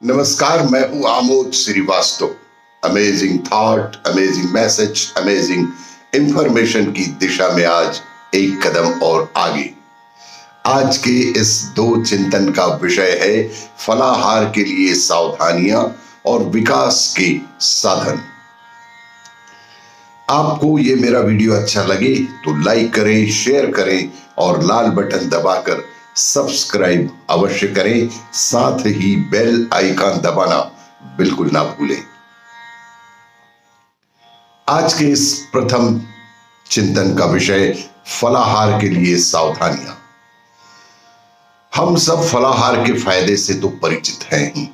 नमस्कार, मैं हूं Amod Srivastava. Amazing thought, amazing message, amazing information की दिशा में आज एक कदम और आगे। आज के इस दो चिंतन का विषय है फलाहार के लिए सावधानियां और विकास के साधन। आपको ये मेरा वीडियो अच्छा लगे तो लाइक करें, शेयर करें और लाल बटन दबाकर सब्सक्राइब अवश्य करें। साथ ही बेल आइकन दबाना बिल्कुल ना भूलें। आज के इस प्रथम चिंतन का विषय फलाहार के लिए सावधानियां। हम सब फलाहार के फायदे से तो परिचित हैं ही,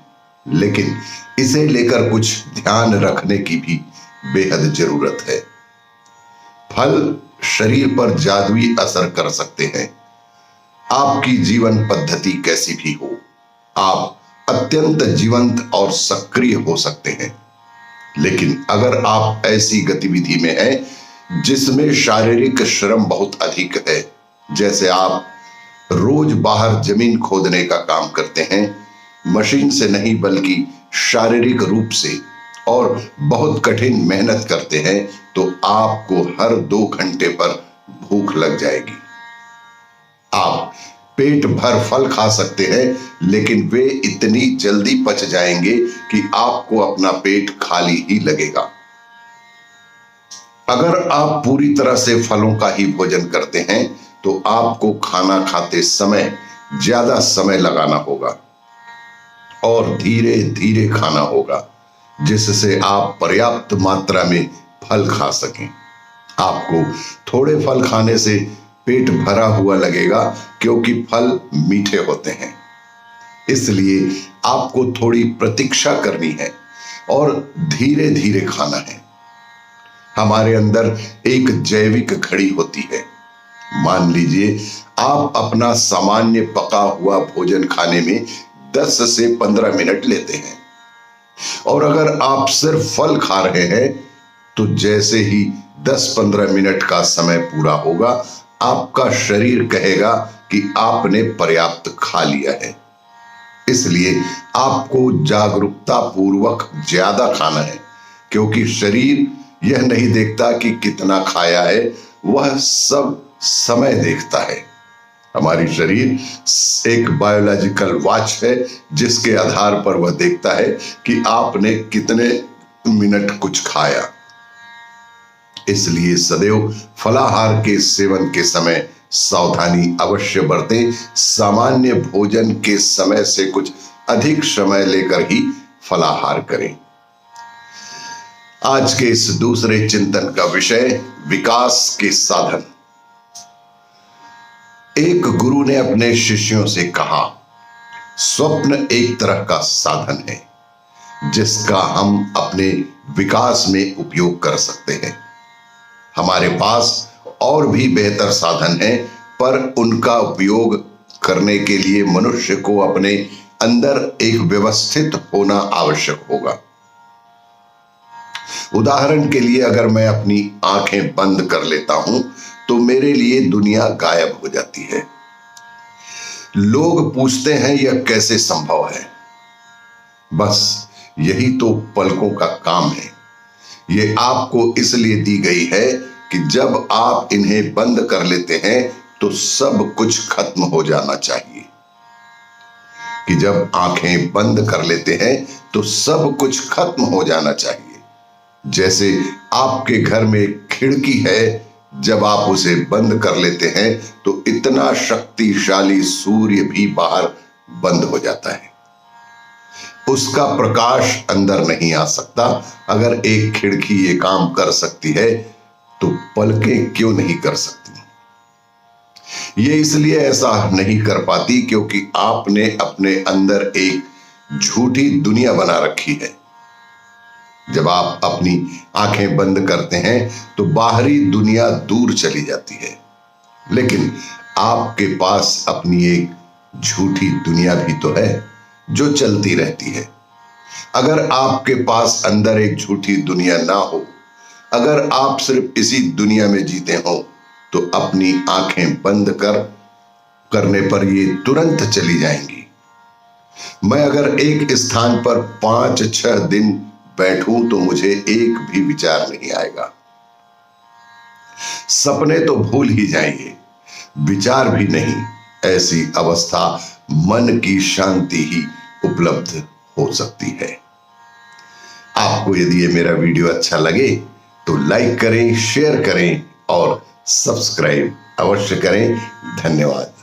लेकिन इसे लेकर कुछ ध्यान रखने की भी बेहद जरूरत है। फल शरीर पर जादुई असर कर सकते हैं। आपकी जीवन पद्धति कैसी भी हो, आप अत्यंत जीवंत और सक्रिय हो सकते हैं। लेकिन अगर आप ऐसी गतिविधि में हैं जिसमें शारीरिक श्रम बहुत अधिक है, जैसे आप रोज बाहर जमीन खोदने का काम करते हैं, मशीन से नहीं बल्कि शारीरिक रूप से, और बहुत कठिन मेहनत करते हैं, तो आपको हर 2 घंटे पर भूख लग जाएगी। आप पेट भर फल खा सकते हैं, लेकिन वे इतनी जल्दी पच जाएंगे कि आपको अपना पेट खाली ही लगेगा। अगर आप पूरी तरह से फलों का ही भोजन करते हैं तो आपको खाना खाते समय ज्यादा समय लगाना होगा और धीरे धीरे खाना होगा, जिससे आप पर्याप्त मात्रा में फल खा सकें। आपको थोड़े फल खाने से पेट भरा हुआ लगेगा, क्योंकि फल मीठे होते हैं। इसलिए आपको थोड़ी प्रतीक्षा करनी है और धीरे धीरे खाना है। हमारे अंदर एक जैविक घड़ी होती है। मान लीजिए आप अपना सामान्य पका हुआ भोजन खाने में 10 से 15 मिनट लेते हैं, और अगर आप सिर्फ फल खा रहे हैं तो जैसे ही 10-15 मिनट का समय पूरा होगा, आपका शरीर कहेगा कि आपने पर्याप्त खा लिया है। इसलिए आपको जागरूकता पूर्वक ज्यादा खाना है, क्योंकि शरीर यह नहीं देखता कि कितना खाया है, वह सब समय देखता है। हमारी शरीर एक बायोलॉजिकल वॉच है, जिसके आधार पर वह देखता है कि आपने कितने मिनट कुछ खाया। इसलिए सदैव फलाहार के सेवन के समय सावधानी अवश्य बरतें। सामान्य भोजन के समय से कुछ अधिक समय लेकर ही फलाहार करें। आज के इस दूसरे चिंतन का विषय विकास के साधन। एक गुरु ने अपने शिष्यों से कहा, स्वप्न एक तरह का साधन है जिसका हम अपने विकास में उपयोग कर सकते हैं। हमारे पास और भी बेहतर साधन हैं, पर उनका उपयोग करने के लिए मनुष्य को अपने अंदर एक व्यवस्थित होना आवश्यक होगा। उदाहरण के लिए, अगर मैं अपनी आंखें बंद कर लेता हूं तो मेरे लिए दुनिया गायब हो जाती है। लोग पूछते हैं यह कैसे संभव है। बस यही तो पलकों का काम है। ये आपको इसलिए दी गई है कि जब आप इन्हें बंद कर लेते हैं तो सब कुछ खत्म हो जाना चाहिए। कि जब आंखें बंद कर लेते हैं तो सब कुछ खत्म हो जाना चाहिए। जैसे आपके घर में खिड़की है, जब आप उसे बंद कर लेते हैं तो इतना शक्तिशाली सूर्य भी बाहर बंद हो जाता है। उसका प्रकाश अंदर नहीं आ सकता। अगर एक खिड़की ये काम कर सकती है तो पलकें क्यों नहीं कर सकती? ये इसलिए ऐसा नहीं कर पाती क्योंकि आपने अपने अंदर एक झूठी दुनिया बना रखी है। जब आप अपनी आंखें बंद करते हैं तो बाहरी दुनिया दूर चली जाती है, लेकिन आपके पास अपनी एक झूठी दुनिया भी तो है जो चलती रहती है। अगर आपके पास अंदर एक झूठी दुनिया ना हो, अगर आप सिर्फ इसी दुनिया में जीते हो, तो अपनी आंखें बंद करने पर ये तुरंत चली जाएंगी। मैं अगर एक स्थान पर 5-6 दिन बैठूं तो मुझे एक भी विचार नहीं आएगा। सपने तो भूल ही जाइए, विचार भी नहीं। ऐसी अवस्था मन की शांति ही उपलब्ध हो सकती है। आपको यदि ये मेरा वीडियो अच्छा लगे तो लाइक करें, शेयर करें और सब्सक्राइब अवश्य करें। धन्यवाद।